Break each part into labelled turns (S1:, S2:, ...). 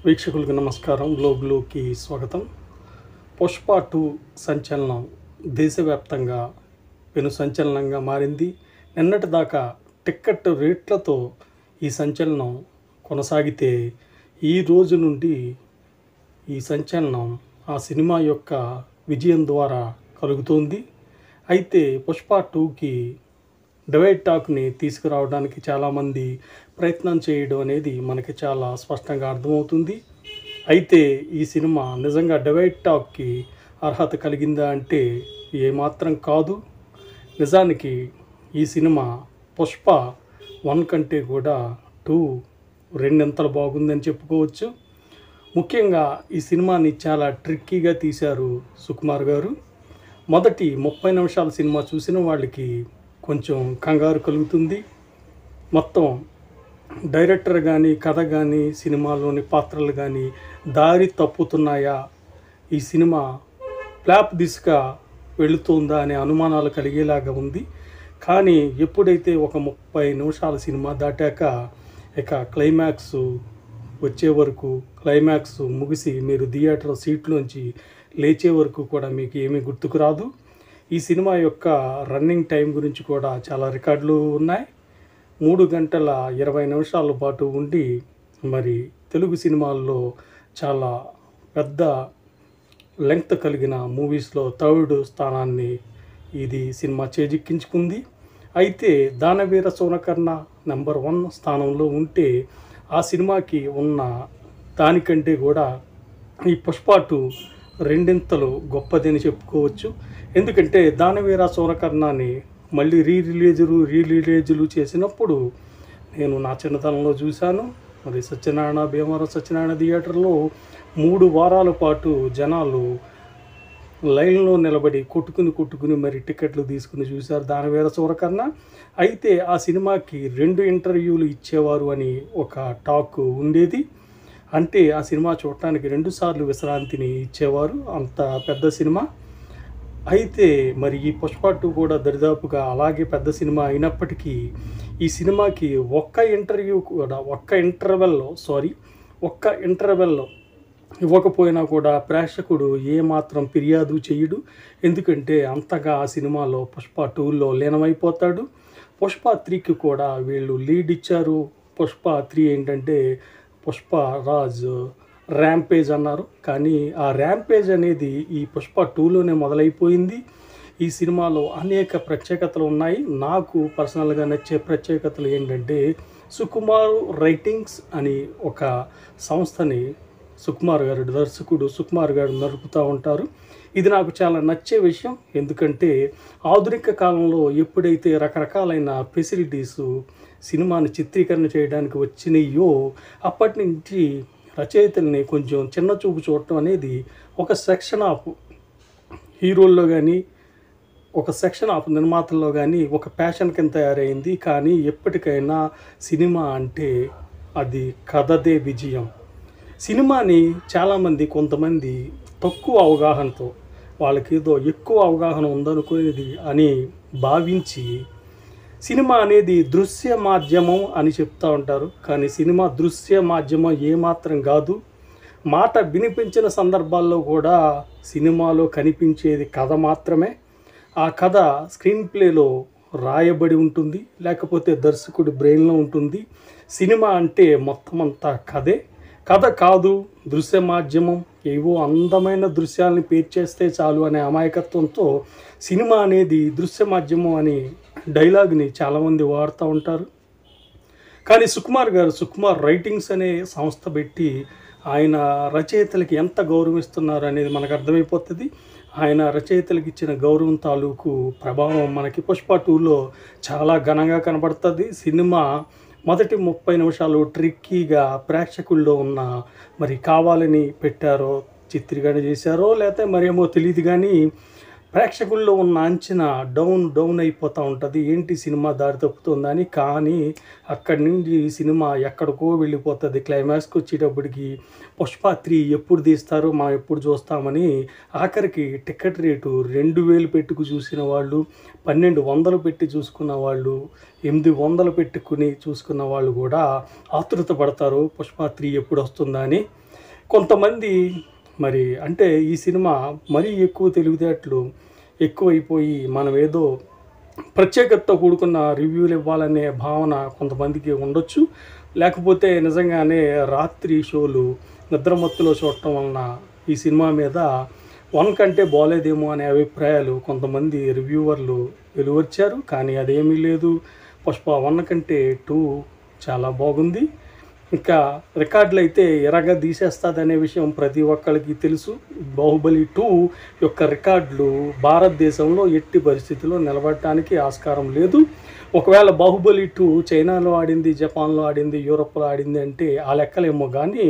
S1: వీక్షకులకు నమస్కారం. గ్లోబ్లోకి స్వాగతం. పుష్ప 2 సంచలనం దేశవ్యాప్తంగా పెను సంచలనంగా మారింది. నిన్నటి దాకా టిక్కెట్ రేట్లతో ఈ సంచలనం కొనసాగితే ఈ రోజు నుండి ఈ సంచలనం ఆ సినిమా యొక్క విజయం ద్వారా కలుగుతోంది. అయితే పుష్ప 2కి డివైడ్ టాక్ని తీసుకురావడానికి చాలామంది ప్రయత్నం చేయడం అనేది మనకి చాలా స్పష్టంగా అర్థమవుతుంది. అయితే ఈ సినిమా నిజంగా డివైడ్ టాక్కి అర్హత కలిగిందా అంటే ఏమాత్రం కాదు. నిజానికి ఈ సినిమా పుష్ప 1 కంటే కూడా 2 రెండింతలు బాగుందని చెప్పుకోవచ్చు. ముఖ్యంగా ఈ సినిమాని చాలా ట్రిక్కీగా తీశారు సుకుమార్ గారు. మొదటి 30 నిమిషాల సినిమా చూసిన వాళ్ళకి కొంచెం కంగారు కలుగుతుంది. మొత్తం డైరెక్టర్ కానీ, కథ కానీ, సినిమాలోని పాత్రలు కానీ దారి తప్పుతున్నాయా, ఈ సినిమా ఫ్లాప్ దిశగా వెళుతుందా అనే అనుమానాలు కలిగేలాగా ఉంది. కానీ ఎప్పుడైతే ఒక 30 నిమిషాల సినిమా దాటాక ఇక క్లైమాక్స్ వచ్చే వరకు, క్లైమాక్స్ ముగిసి మీరు థియేటర్ సీట్లోంచి లేచే వరకు కూడా మీకు ఏమీ గుర్తుకు రాదు. ఈ సినిమా యొక్క రన్నింగ్ టైం గురించి కూడా చాలా రికార్డులు ఉన్నాయి. 3 గంటల 20 నిమిషాల పాటు ఉండి మరి తెలుగు సినిమాల్లో చాలా పెద్ద లెంగ్త్ కలిగిన మూవీస్లో 3rd స్థానాన్ని ఇది సినిమా చేజిక్కించుకుంది. అయితే దానవీర సూరకర్ణ నెంబర్ 1 స్థానంలో ఉంటే ఆ సినిమాకి ఉన్న దానికంటే కూడా ఈ పుష్ప 2 రెండింతలు గొప్పదని చెప్పుకోవచ్చు. ఎందుకంటే దానవీర సూరకర్ణని మళ్ళీ రీరిలీజులు చేసినప్పుడు నేను నా చిన్నతనంలో చూశాను. మరి భీమవరం సత్యనారాయణ థియేటర్లో 3 వారాల పాటు జనాలు లైన్లో నిలబడి కొట్టుకుని మరి టికెట్లు తీసుకుని చూశారు దానవీర సూరకర్ణ. అయితే ఆ సినిమాకి 2 ఇంటర్వ్యూలు ఇచ్చేవారు అని ఒక టాక్ ఉండేది. అంటే ఆ సినిమా చూడటానికి 2 సార్లు విశ్రాంతిని ఇచ్చేవారు, అంత పెద్ద సినిమా. అయితే మరి ఈ పుష్ప 2 కూడా దరిదాపుగా అలాగే పెద్ద సినిమా అయినప్పటికీ ఈ సినిమాకి ఒక్క ఇంటర్వెల్లో ఇవ్వకపోయినా కూడా ప్రేక్షకుడు ఏమాత్రం ఫిర్యాదు చేయడు. ఎందుకంటే అంతగా ఆ సినిమాలో పుష్ప 2లో లీనమైపోతాడు. పుష్ప 3కి కూడా వీళ్ళు లీడ్ ఇచ్చారు. పుష్ప 3 ఏంటంటే పుష్ప రాజ్ ర్యాంపేజ్ అన్నారు. కానీ ఆ ర్యాంపేజ్ అనేది ఈ పుష్ప 2లోనే మొదలైపోయింది. ఈ సినిమాలో అనేక ప్రత్యేకతలు ఉన్నాయి. నాకు పర్సనల్గా నచ్చే ప్రత్యేకతలు ఏంటంటే సుకుమార్ రైటింగ్స్ అని ఒక సంస్థని దర్శకుడు సుకుమార్ గారు నడుపుతూ ఉంటారు. ఇది నాకు చాలా నచ్చే విషయం. ఎందుకంటే ఆధునిక కాలంలో ఎప్పుడైతే రకరకాలైన ఫెసిలిటీస్ సినిమాని చిత్రీకరణ చేయడానికి వచ్చినాయో అప్పటి నుంచి రచయితల్ని కొంచెం చిన్న చూపు చూడటం అనేది ఒక సెక్షన్ ఆఫ్ హీరోల్లో కానీ, ఒక సెక్షన్ ఆఫ్ నిర్మాతల్లో కానీ ఒక ప్యాషన్ కింద తయారైంది. కానీ ఎప్పటికైనా సినిమా అంటే అది కథదే విజయం. సినిమాని కొంతమంది తక్కువ అవగాహనతో, వాళ్ళకి ఏదో ఎక్కువ అవగాహన ఉందనుకునేది అని భావించి సినిమా అనేది దృశ్య మాధ్యమం అని చెప్తూ ఉంటారు. కానీ సినిమా దృశ్య మాధ్యమం ఏమాత్రం కాదు. మాట వినిపించిన సందర్భాల్లో కూడా సినిమాలో కనిపించేది కథ మాత్రమే. ఆ కథ స్క్రీన్ ప్లేలో రాయబడి ఉంటుంది, లేకపోతే దర్శకుడి బ్రెయిన్లో ఉంటుంది. సినిమా అంటే మొత్తం అంతా కథ కాదు, దృశ్య మాధ్యమం. ఏవో అందమైన దృశ్యాలని పేర్చేస్తే చాలు అనే అమాయకత్వంతో సినిమా అనేది దృశ్య మాధ్యమం అని డైలాగ్ని చాలామంది వాడుతూ ఉంటారు. కానీ సుకుమార్ రైటింగ్స్ అనే సంస్థ పెట్టి ఆయన రచయితలకి ఎంత గౌరవిస్తున్నారు అనేది మనకు అర్థమైపోతుంది. ఆయన రచయితలకు ఇచ్చిన గౌరవం తాలూకు ప్రభావం మనకి పుష్ప 2లో చాలా ఘనంగా కనబడుతుంది. సినిమా మొదటి 30 నిమిషాలు ట్రిక్కీగా ప్రేక్షకుల్లో ఉన్న మరి కావాలని పెట్టారో, చిత్రీకరణ చేశారో లేకపోతే మరేమో తెలియదు, కానీ ప్రేక్షకుల్లో ఉన్న అంచనా డౌన్ అయిపోతూ ఉంటుంది. ఏంటి సినిమా దారి తప్పుతుందని. కానీ అక్కడి నుండి సినిమా ఎక్కడికో వెళ్ళిపోతుంది. క్లైమాక్స్కి వచ్చేటప్పటికి పుష్ప 3 ఎప్పుడు తీస్తారో మనం ఎప్పుడు చూస్తామని ఆఖరికి టికెట్ రేటు 2000 పెట్టుకు చూసిన వాళ్ళు, 1200 పెట్టి చూసుకున్న వాళ్ళు, 800 పెట్టుకుని చూసుకున్న వాళ్ళు కూడా ఆతృత పడతారు పుష్ప 3 ఎప్పుడు వస్తుందా అని. కొంతమంది మరి అంటే ఈ సినిమా మరీ ఎక్కువ తెలివితేటలు ఎక్కువైపోయి మనం ఏదో ప్రత్యేకతతో కూడుకున్న రివ్యూలు ఇవ్వాలనే భావన కొంతమందికి ఉండొచ్చు. లేకపోతే నిజంగానే రాత్రి షోలు నిద్రమత్తులో చూడటం వలన ఈ సినిమా మీద 1 కంటే బాలేదేమో అనే అభిప్రాయాలు కొంతమంది రివ్యూవర్లు వెలువరిచారు. కానీ అదేమీ లేదు. పుష్ప 1 కంటే 2 చాలా బాగుంది. ఇంకా రికార్డులు అయితే ఎరగా తీసేస్తుందనే విషయం ప్రతి ఒక్కరికి తెలుసు. బాహుబలి 2 యొక్క రికార్డులు భారతదేశంలో ఎట్టి పరిస్థితుల్లో నిలబడటానికి ఆస్కారం లేదు. ఒకవేళ బాహుబలి 2 చైనాలో ఆడింది, జపాన్లో ఆడింది, యూరోప్లో ఆడింది అంటే ఆ లెక్కలేమో కానీ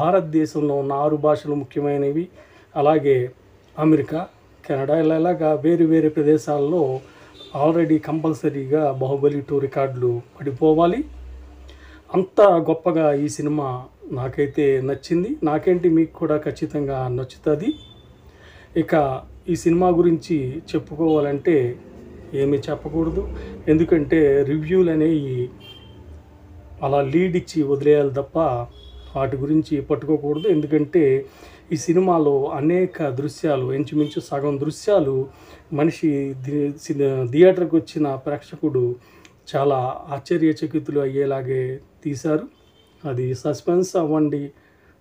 S1: భారతదేశంలో ఉన్న 6 భాషలు ముఖ్యమైనవి, అలాగే అమెరికా, కెనడా ఇలాగా వేరు వేరే ప్రదేశాల్లో ఆల్రెడీ కంపల్సరీగా బాహుబలి 2 రికార్డులు పడిపోవాలి. అంత గొప్పగా ఈ సినిమా నాకైతే నచ్చింది. నాకేంటి మీకు కూడా ఖచ్చితంగా నచ్చుతుంది. ఇక ఈ సినిమా గురించి చెప్పుకోవాలంటే ఏమీ చెప్పకూడదు. ఎందుకంటే రివ్యూలు అనేవి అలా లీడ్ ఇచ్చి వదిలేయాలి తప్ప వాటి గురించి పట్టుకోకూడదు. ఎందుకంటే ఈ సినిమాలో అనేక దృశ్యాలు, ఇంచుమించు సగం దృశ్యాలు మనిషి థియేటర్కి వచ్చిన ప్రేక్షకుడు చాలా ఆశ్చర్యచకితులు అయ్యేలాగే తీశారు. అది సస్పెన్స్ అవ్వండి,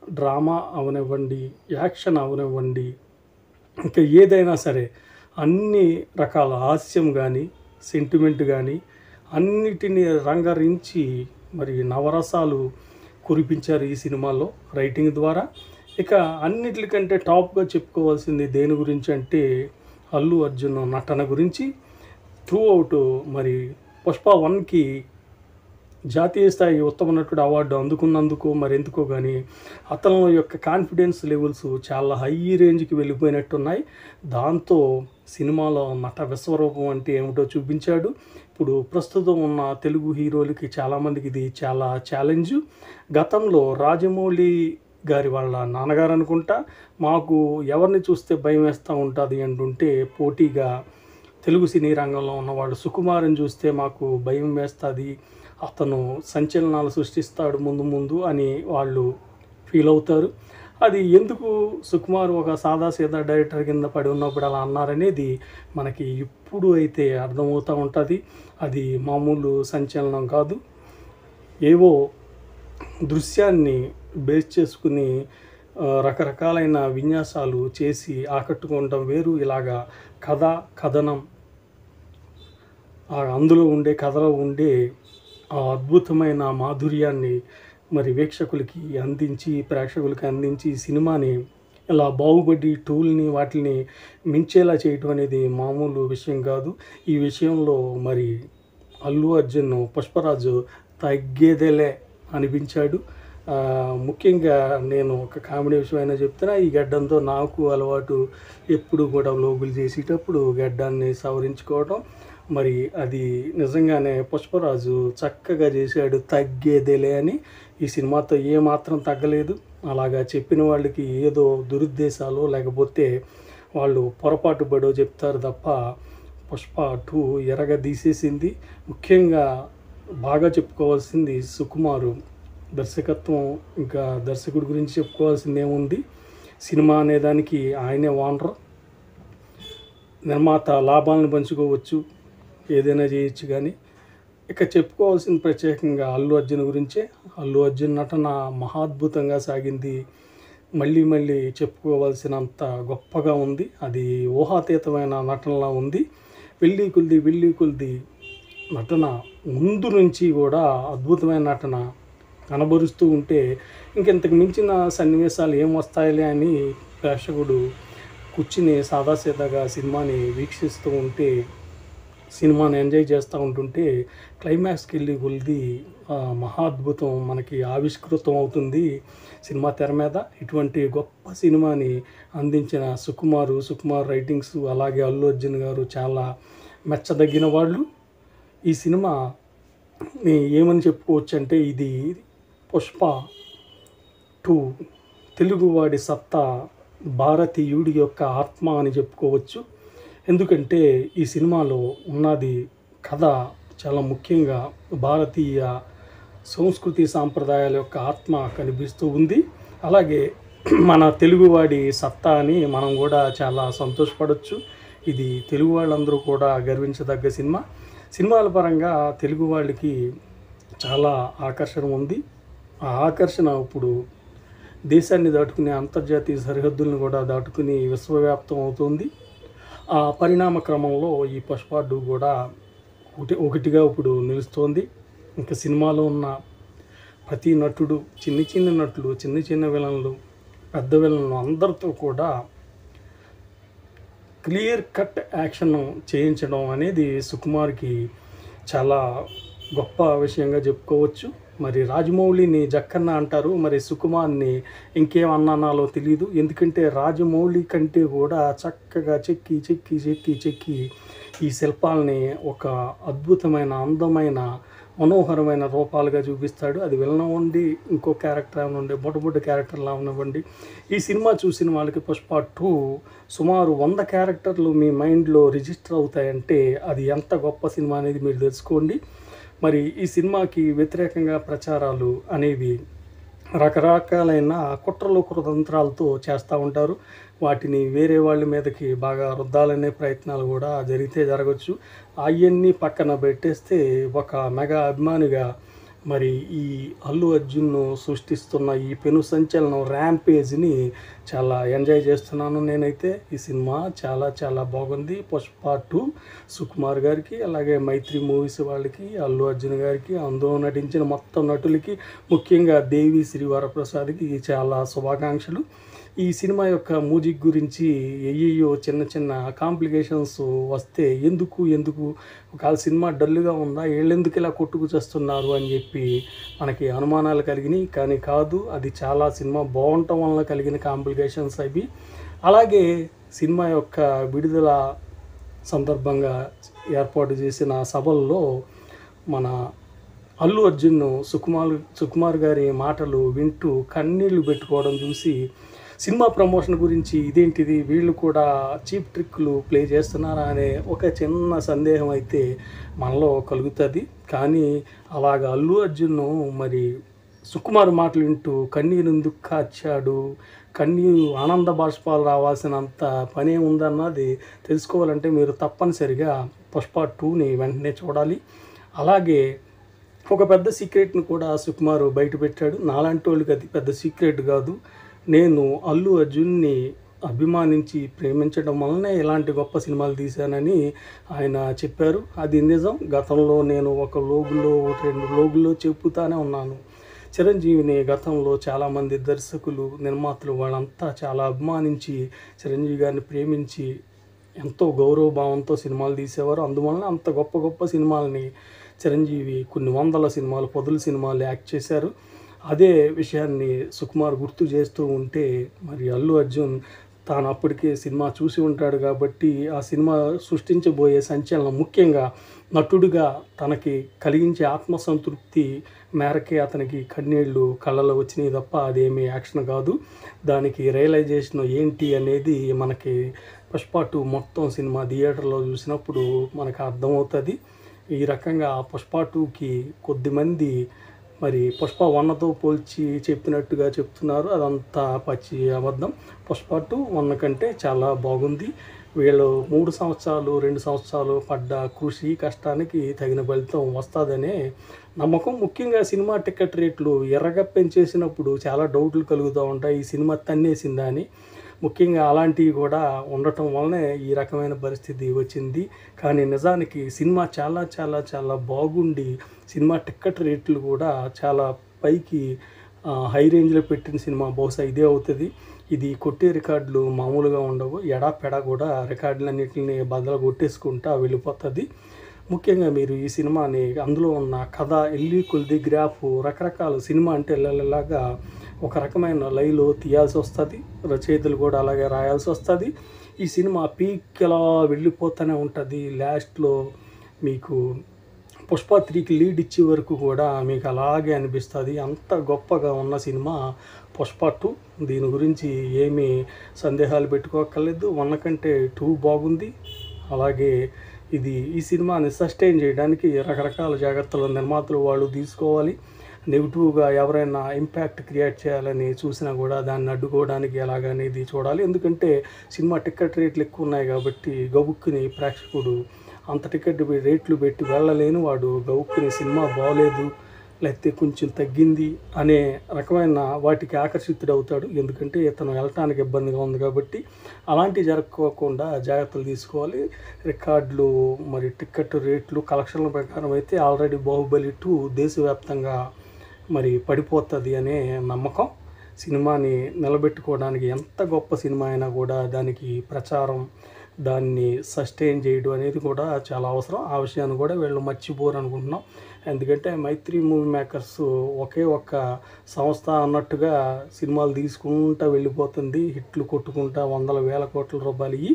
S1: డ్రామా అవనివ్వండి, యాక్షన్ అవనివ్వండి, ఇంకా ఏదైనా సరే అన్ని రకాల హాస్యం కానీ, సెంటిమెంట్ కానీ అన్నిటినీ రంగరించి మరి నవరసాలు కురిపించారు ఈ సినిమాలో రైటింగ్ ద్వారా. ఇక అన్నిటికంటే టాప్గా చెప్పుకోవాల్సింది దేని గురించి అంటే అల్లు అర్జున్ నటన గురించి. త్రూ అవుట్ మరి పుష్ప 1కి జాతీయ స్థాయి ఉత్తమ నటుడు అవార్డు అందుకున్నందుకు మరి ఎందుకో కానీ అతని యొక్క కాన్ఫిడెన్స్ లెవెల్స్ చాలా హై రేంజ్కి వెళ్ళిపోయినట్టున్నాయి. దాంతో సినిమాలో నట విశ్వరూపం అంటే ఏమిటో చూపించాడు. ఇప్పుడు ప్రస్తుతం ఉన్న తెలుగు హీరోలకి చాలామందికి ఇది చాలా ఛాలెంజ్. గతంలో రాజమౌళి గారి వాళ్ళ నాన్నగారు అనుకుంటా, మాకు ఎవరిని చూస్తే భయం వేస్తూ ఉంటుంది అంటుంటే పోటీగా తెలుగు సినీ రంగంలో ఉన్నవాళ్ళు సుకుమార్ని చూస్తే మాకు భయం వేస్తుంది, అతను సంచలనాలు సృష్టిస్తాడు ముందు ముందు అని వాళ్ళు ఫీల్ అవుతారు. అది ఎందుకు సుకుమార్ ఒక సాదాసీదా డైరెక్టర్ కింద పడి ఉన్నప్పుడు అలా అన్నారనేది మనకి ఇప్పుడు అయితే అర్థమవుతూ ఉంటుంది. అది మామూలు సంచలనం కాదు. ఏవో దృశ్యాన్ని బేస్ చేసుకుని రకరకాలైన విన్యాసాలు చేసి ఆకట్టుకోవడం వేరు. ఇలాగా కథ, కథనం, అందులో ఉండే కథలో ఉండే ఆ అద్భుతమైన మాధుర్యాన్ని మరి వీక్షకులకి అందించి, ప్రేక్షకులకి అందించి సినిమాని ఇలా బాహుబలి 2ని వాటిని మించేలా చేయటం అనేది మామూలు విషయం కాదు. ఈ విషయంలో మరి అల్లు అర్జున్ పుష్పరాజు తగ్గేదేలే అనిపించాడు. ముఖ్యంగా నేను ఒక కామెడీ విషయమైనా చెప్తున్నా, ఈ గడ్డంతో నాకు అలవాటు ఎప్పుడు కూడా లోగులు చేసేటప్పుడు గడ్డాన్ని సవరించుకోవడం. మరి అది నిజంగానే పుష్పరాజు చక్కగా చేశాడు. తగ్గేదేలే అని ఈ సినిమాతో ఏమాత్రం తగ్గలేదు. అలాగా చెప్పిన వాళ్ళకి ఏదో దురుద్దేశాలు లేకపోతే వాళ్ళు పొరపాటు పడో చెప్తారు తప్ప పుష్ప 2 ఎరగ తీసేసింది. ముఖ్యంగా బాగా చెప్పుకోవాల్సింది సుకుమారు దర్శకత్వం. ఇంకా దర్శకుడి గురించి చెప్పుకోవాల్సింది ఏముంది, సినిమా అనేదానికి ఆయనే ఓనర్. నిర్మాత లాభాలను పంచుకోవచ్చు, ఏదైనా చేయొచ్చు. కానీ ఇక చెప్పుకోవాల్సింది ప్రత్యేకంగా అల్లు అర్జున్ గురించే. అల్లు అర్జున్ నటన మహాద్భుతంగా సాగింది. మళ్ళీ మళ్ళీ చెప్పుకోవాల్సినంత గొప్పగా ఉంది. అది ఊహాతీతమైన నటనలా ఉంది. వెళ్ళి కొద్ది నటన ముందు నుంచి కూడా అద్భుతమైన నటన కనబరుస్తూ ఉంటే ఇంకెంతకు మించిన సన్నివేశాలు ఏం వస్తాయిలే అని ప్రేక్షకుడు కూర్చుని సాదాసీదాగా సినిమాని వీక్షిస్తూ ఉంటే, సినిమాని ఎంజాయ్ చేస్తూ ఉంటుంటే క్లైమాక్స్కి వెళ్ళి కొలిది మహాద్భుతం మనకి ఆవిష్కృతం అవుతుంది సినిమా తెర మీద. ఇటువంటి గొప్ప సినిమాని అందించిన సుకుమార్ రైటింగ్స్, అలాగే అల్లు అర్జున్ గారు చాలా మెచ్చదగిన వాళ్ళు. ఈ సినిమా ఏమని చెప్పుకోవచ్చు అంటే ఇది పుష్ప 2 తెలుగువాడి సత్తా, భారతీయుడి యొక్క ఆత్మ అని చెప్పుకోవచ్చు. ఎందుకంటే ఈ సినిమాలో ఉన్నది కథ చాలా ముఖ్యంగా భారతీయ సంస్కృతి సాంప్రదాయాల యొక్క ఆత్మ కనిపిస్తూ ఉంది. అలాగే మన తెలుగువాడి సత్తా అని మనం కూడా చాలా సంతోషపడవచ్చు. ఇది తెలుగు వాళ్ళందరూ కూడా గర్వించదగ్గ సినిమా. సినిమాల పరంగా తెలుగు వాళ్ళకి చాలా ఆకర్షణ ఉంది. ఆ ఆకర్షణ ఇప్పుడు దేశాన్ని దాటుకుని అంతర్జాతీయ సరిహద్దులను కూడా దాటుకుని విశ్వవ్యాప్తం అవుతుంది. ఆ పరిణామ క్రమంలో ఈ పుష్ప 2 కూడా ఒకటిగా ఇప్పుడు నిలుస్తోంది. ఇంకా సినిమాలో ఉన్న ప్రతి నటుడు, చిన్న నటులు, చిన్న విలన్లు, పెద్ద విలన్లు అందరితో కూడా క్లియర్ కట్ యాక్షన్ చేయించడం అనేది సుకుమార్కి చాలా గొప్ప విషయంగా చెప్పుకోవచ్చు. మరి రాజమౌళిని జక్కన్న అంటారు, మరి సుకుమార్ని ఇంకేమన్నాలో తెలియదు. ఎందుకంటే రాజమౌళి కంటే కూడా చక్కగా చెక్కి ఈ శిల్పాలని ఒక అద్భుతమైన, అందమైన, మనోహరమైన రూపాలుగా చూపిస్తాడు. అది విలన్ అవ్వండి, ఇంకో క్యారెక్టర్ అవనివ్వండి, బొడ్డ క్యారెక్టర్లు అవనివ్వండి. ఈ సినిమా చూసిన వాళ్ళకి పుష్ప 2 సుమారు 100 క్యారెక్టర్లు మీ మైండ్లో రిజిస్టర్ అవుతాయంటే అది ఎంత గొప్ప సినిమా అనేది మీరు తెలుసుకోండి. మరి ఈ సినిమాకి వ్యతిరేకంగా ప్రచారాలు అనేవి రకరకాలైన కుట్రలు కుతంత్రాలతో చేస్తూ ఉంటారు. వాటిని వేరే వాళ్ళ మీదకి బాగా రుద్దాలనే ప్రయత్నాలు కూడా జరగవచ్చు. అవన్నీ పక్కన పెట్టేస్తే ఒక మెగా అభిమానిగా మరి ఈ అల్లు అర్జున్ను సృష్టిస్తున్న ఈ పెను సంచలనం ర్యాంపేజ్ని చాలా ఎంజాయ్ చేస్తున్నాను నేనైతే. ఈ సినిమా చాలా బాగుంది. పుష్ప 2 సుకుమార్ గారికి, అలాగే మైత్రి మూవీస్ వాళ్ళకి, అల్లు అర్జున్ గారికి, అందులో నటించిన మొత్తం నటులకి, ముఖ్యంగా దేవి శ్రీ వరప్రసాద్కి చాలా శుభాకాంక్షలు. ఈ సినిమా యొక్క మ్యూజిక్ గురించి ఏయేయో చిన్న కాంప్లికేషన్స్ వస్తే ఎందుకు ఒకవేళ సినిమా డల్గా ఉందా, వీళ్ళెందుకు ఇలా కొట్టుకు చేస్తున్నారు అని చెప్పి మనకి అనుమానాలు కలిగినాయి. కానీ కాదు, అది చాలా సినిమా బాగుండటం వలన కలిగిన కాంప్లికేషన్స్ అవి. అలాగే సినిమా యొక్క విడుదల సందర్భంగా ఏర్పాటు చేసిన సభల్లో మన అల్లు అర్జున్ సుకుమార్ గారి మాటలు వింటూ కన్నీళ్లు పెట్టుకోవడం చూసి సినిమా ప్రమోషన్ గురించి ఇదేంటిది, వీళ్ళు కూడా చీప్ ట్రిక్లు ప్లే చేస్తున్నారా అనే ఒక చిన్న సందేహం అయితే మనలో కలుగుతుంది. కానీ అలాగ అల్లు అర్జున్ మరి సుకుమార్ మాటలు వింటూ కన్నీరు ఎందుకు కార్చాడు, కన్నీరు ఆనంద బాష్పాలు రావాల్సినంత పనే ఉందన్నది తెలుసుకోవాలంటే మీరు తప్పనిసరిగా పుష్ప 2ని వెంటనే చూడాలి. అలాగే ఒక పెద్ద సీక్రెట్ని కూడా సుకుమార్ బయటపెట్టాడు. నాలాంటి వాళ్ళకి అది పెద్ద సీక్రెట్ కాదు. నేను అల్లు అర్జున్ని అభిమానించి ప్రేమించడం వల్లనే ఇలాంటి గొప్ప సినిమాలు తీశానని ఆయన చెప్పారు. అది నిజం. గతంలో నేను ఒక లోగులో 2 లోగుల్లో చెప్పుతానే ఉన్నాను. చిరంజీవిని గతంలో చాలామంది దర్శకులు, నిర్మాతలు వాళ్ళంతా చాలా అభిమానించి చిరంజీవి గారిని ప్రేమించి ఎంతో గౌరవభావంతో సినిమాలు తీసేవారు. అందువలన అంత గొప్ప సినిమాలని చిరంజీవి కొన్ని వందల సినిమాలు, పదుల సినిమాలు యాక్ట్ చేశారు. అదే విషయాన్ని సుకుమార్ గుర్తు చేస్తూ ఉంటే మరి అల్లు అర్జున్ తాను అప్పటికే సినిమా చూసి ఉంటాడు కాబట్టి ఆ సినిమా సృష్టించబోయే సంచలనం, ముఖ్యంగా నటుడిగా తనకి కలిగించే ఆత్మసంతృప్తి మేరకే అతనికి కన్నీళ్ళు కళ్ళలో వచ్చినాయి తప్ప అదేమీ యాక్షన్ కాదు. దానికి రియలైజేషన్ ఏంటి అనేది మనకి పుష్ప 2 మొత్తం సినిమా థియేటర్లో చూసినప్పుడు మనకు అర్థమవుతుంది. ఈ రకంగా పుష్ప 2కి కొద్దిమంది మరి పుష్ప 1తో పోల్చి చెప్పినట్టుగా చెప్తున్నారు. అదంతా పచ్చి అబద్ధం. పుష్ప 2 1 కంటే చాలా బాగుంది. వీళ్ళు 3 సంవత్సరాలు 2 సంవత్సరాలు పడ్డ కృషి కష్టానికి తగిన ఫలితం వస్తుందనే నమ్మకం. ముఖ్యంగా సినిమా టికెట్ రేట్లు ఎర్రగా పెంచేసినప్పుడు చాలా డౌట్లు కలుగుతూ ఉంటాయి, ఈ సినిమా తన్నేసిందా అని. ముఖ్యంగా అలాంటివి కూడా ఉండటం వల్లనే ఈ రకమైన పరిస్థితి వచ్చింది. కానీ నిజానికి సినిమా చాలా బాగుండి సినిమా టికెట్ రేట్లు కూడా చాలా పైకి హై రేంజ్లో పెట్టిన సినిమా బహుశా ఇదే అవుతుంది. ఇది కొట్టే రికార్డులు మామూలుగా ఉండవు. ఎడాపెడా కూడా రికార్డులన్నింటినీ బద్దలు కొట్టేసుకుంటా వెళ్ళిపోతుంది. ముఖ్యంగా మీరు ఈ సినిమాని, అందులో ఉన్న కథ, కొద్ది గ్రాఫ్, రకరకాల సినిమా అంటే ఇలాగా ఒక రకమైన లైలో తీయాల్సి వస్తుంది. రచయితలు కూడా అలాగే రాయాల్సి వస్తుంది. ఈ సినిమా పీక్ ఎలా వెళ్ళిపోతూనే ఉంటుంది. లాస్ట్లో మీకు పుష్ప 3కి లీడ్ ఇచ్చే వరకు కూడా మీకు అలాగే అనిపిస్తుంది. అంత గొప్పగా ఉన్న సినిమా పుష్ప 2. దీని గురించి ఏమీ సందేహాలు పెట్టుకోక్కర్లేదు. 1 కంటే 2 బాగుంది. అలాగే ఈ సినిమాని సస్టైన్ చేయడానికి రకరకాల జాగ్రత్తలు నిర్మాతలు వాళ్ళు తీసుకోవాలి. నెగిటివ్గా ఎవరైనా ఇంపాక్ట్ క్రియేట్ చేయాలని చూసినా కూడా దాన్ని అడ్డుకోవడానికి ఎలాగనేది చూడాలి. ఎందుకంటే సినిమా టికెట్ రేట్లు ఎక్కువ ఉన్నాయి కాబట్టి గబుక్కుని ప్రేక్షకుడు అంత టికెట్ రేట్లు పెట్టి వెళ్ళలేని వాడు గబుక్కుని సినిమా బాగోలేదు లేకపోతే కొంచెం తగ్గింది అనే రకమైన వాటికి ఆకర్షితుడవుతాడు. ఎందుకంటే ఇతను వెళ్ళటానికి ఇబ్బందిగా ఉంది కాబట్టి అలాంటివి జరగకోకుండా జాగ్రత్తలు తీసుకోవాలి. రికార్డులు మరి టికెట్ రేట్లు కలెక్షన్ల ప్రకారం అయితే ఆల్రెడీ బాహుబలి 2 దేశవ్యాప్తంగా మరి పడిపోతుంది అనే నమ్మకం. సినిమాని నిలబెట్టుకోవడానికి ఎంత గొప్ప సినిమా అయినా కూడా దానికి ప్రచారం, దాన్ని సస్టైన్ చేయడం అనేది కూడా చాలా అవసరం. ఆ విషయాన్ని కూడా వీళ్ళు మర్చిపోరు అనుకుంటున్నాం. ఎందుకంటే మైత్రి మూవీ మేకర్స్ ఒకే ఒక్క సంస్థ అన్నట్టుగా సినిమాలు తీసుకుంటూ వెళ్ళిపోతుంది. హిట్లు కొట్టుకుంటా వందల వేల కోట్ల రూపాయలు ఇవి.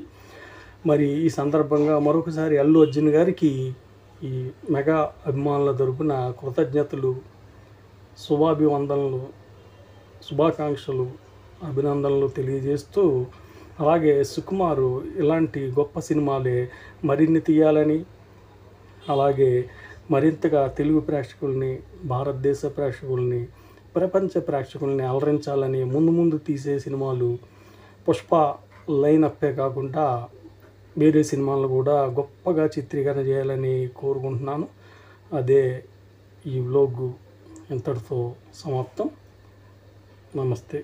S1: మరి ఈ సందర్భంగా మరొకసారి అల్లు అర్జున్ గారికి ఈ మెగా అభిమానుల తరపున కృతజ్ఞతలు, శుభాభివందనలు, శుభాకాంక్షలు, అభినందనలు తెలియజేస్తూ, అలాగే సుకుమారు ఇలాంటి గొప్ప సినిమాలే మరిన్ని తీయాలని, అలాగే మరింతగా తెలుగు ప్రేక్షకుల్ని, భారతదేశ ప్రేక్షకుల్ని, ప్రపంచ ప్రేక్షకుల్ని అలరించాలని ముందు ముందు తీసే సినిమాలు పుష్ప లైనప్పే కాకుండా వేరే సినిమాలను కూడా గొప్పగా చిత్రీకరణ చేయాలని కోరుకుంటున్నాను. అదే ఈ వ్లాగ్ ఇంతటితో సమాప్తం. నమస్తే.